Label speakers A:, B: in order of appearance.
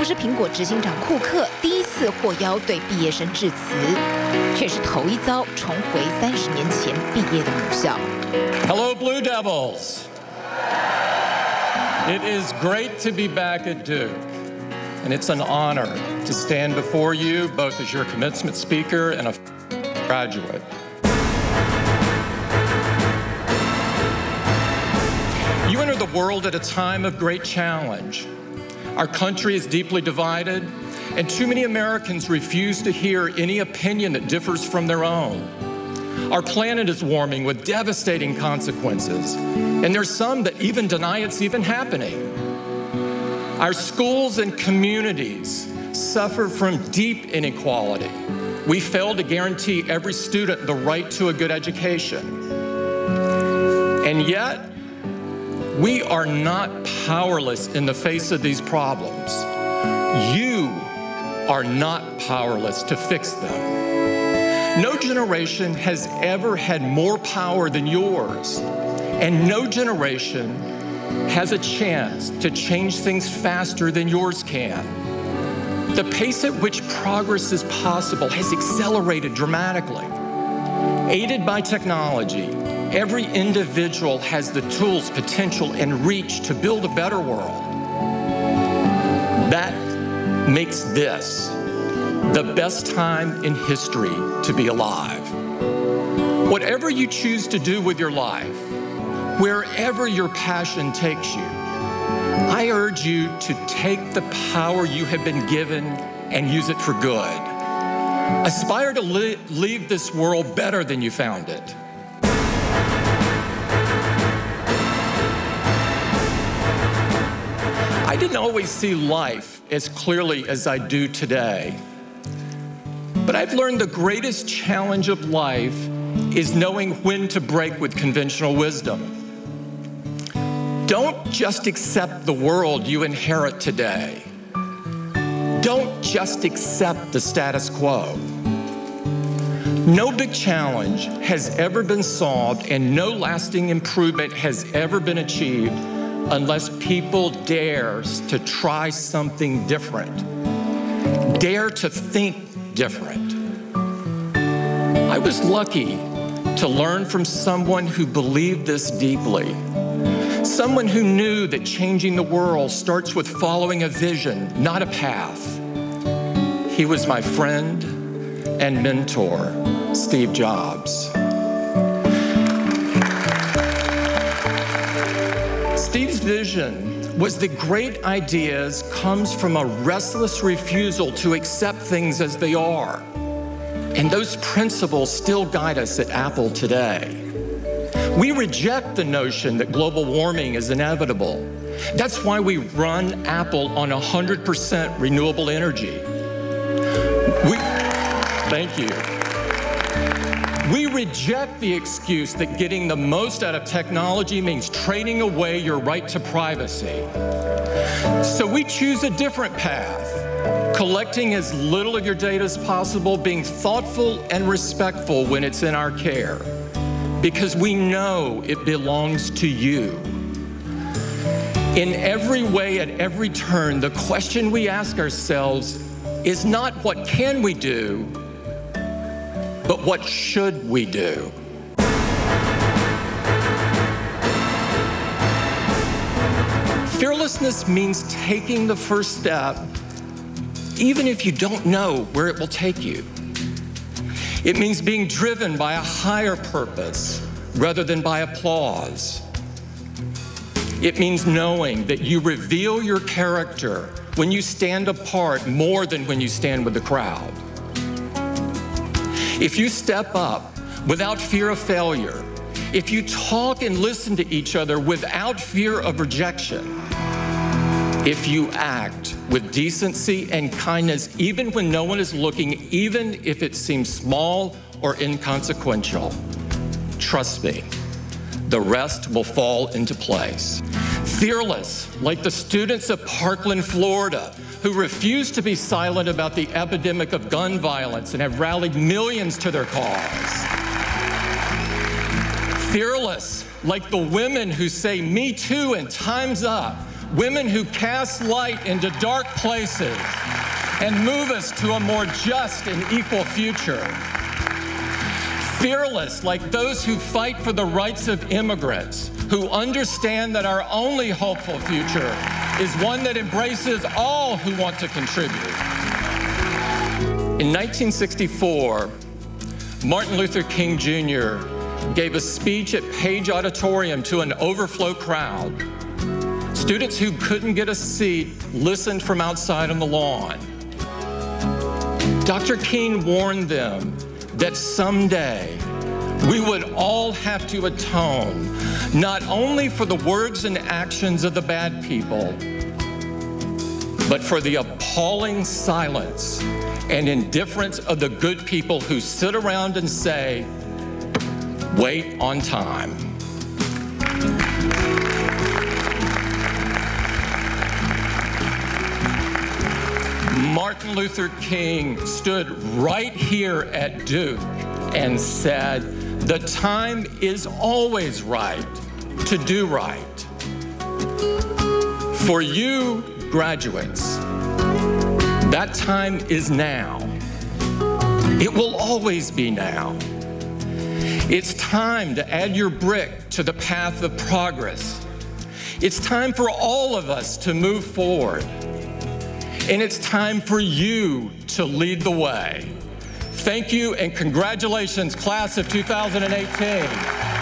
A: 不是苹果执行长库克第一次获邀对毕业生致辞，却是头一遭重回30年前毕业的母校。
B: Hello, Blue Devils. It is great to be back at Duke, and it's an honor to stand before you both as your commencement speaker and a graduate. You enter the world at a time of great challenge. Our country is deeply divided, and too many Americans refuse to hear any opinion that differs from their own. Our planet is warming with devastating consequences, and there's some that even deny it's even happening. Our schools and communities suffer from deep inequality. We fail to guarantee every student the right to a good education. And yet, we are not powerless in the face of these problems. You are not powerless to fix them. No generation has ever had more power than yours, and no generation has a chance to change things faster than yours can. The pace at which progress is possible has accelerated dramatically. Aided by technology, every individual has the tools, potential, and reach to build a better world. That makes this the best time in history to be alive. Whatever you choose to do with your life, wherever your passion takes you, I urge you to take the power you have been given and use it for good. Aspire to leave this world better than you found it. I didn't always see life as clearly as I do today, but I've learned the greatest challenge of life is knowing when to break with conventional wisdom. Don't just accept the world you inherit today. Don't just accept the status quo. No big challenge has ever been solved, and no lasting improvement has ever been achieved unless people dare to try something different, dare to think different. I was lucky to learn from someone who believed this deeply, someone who knew that changing the world starts with following a vision, not a path. He was my friend and mentor, Steve Jobs. Steve's vision was that great ideas comes from a restless refusal to accept things as they are. And those principles still guide us at Apple today. We reject the notion that global warming is inevitable. That's why we run Apple on 100% renewable energy. Thank you. We reject the excuse that getting the most out of technology means trading away your right to privacy. So we choose a different path, collecting as little of your data as possible, being thoughtful and respectful when it's in our care, because we know it belongs to you. In every way, at every turn, the question we ask ourselves is not what can we do, but what should we do? Fearlessness means taking the first step, even if you don't know where it will take you. It means being driven by a higher purpose rather than by applause. It means knowing that you reveal your character when you stand apart more than when you stand with the crowd. If you step up without fear of failure, if you talk and listen to each other without fear of rejection, if you act with decency and kindness even when no one is looking, even if it seems small or inconsequential, trust me, the rest will fall into place. Fearless, like the students of Parkland, Florida, who refuse to be silent about the epidemic of gun violence and have rallied millions to their cause. Fearless, like the women who say, "Me too," and "Time's up," women who cast light into dark places and move us to a more just and equal future. Fearless like those who fight for the rights of immigrants, who understand that our only hopeful future is one that embraces all who want to contribute. In 1964, Martin Luther King Jr. gave a speech at Page Auditorium to an overflow crowd. Students who couldn't get a seat listened from outside on the lawn. Dr. King warned them that someday we would all have to atone not only for the words and actions of the bad people, but for the appalling silence and indifference of the good people who sit around and say, wait on time. Martin Luther King stood right here at Duke and said, the time is always right to do right. For you, graduates, that time is now. It will always be now. It's time to add your brick to the path of progress. It's time for all of us to move forward. And it's time for you to lead the way. Thank you and congratulations, class of 2018.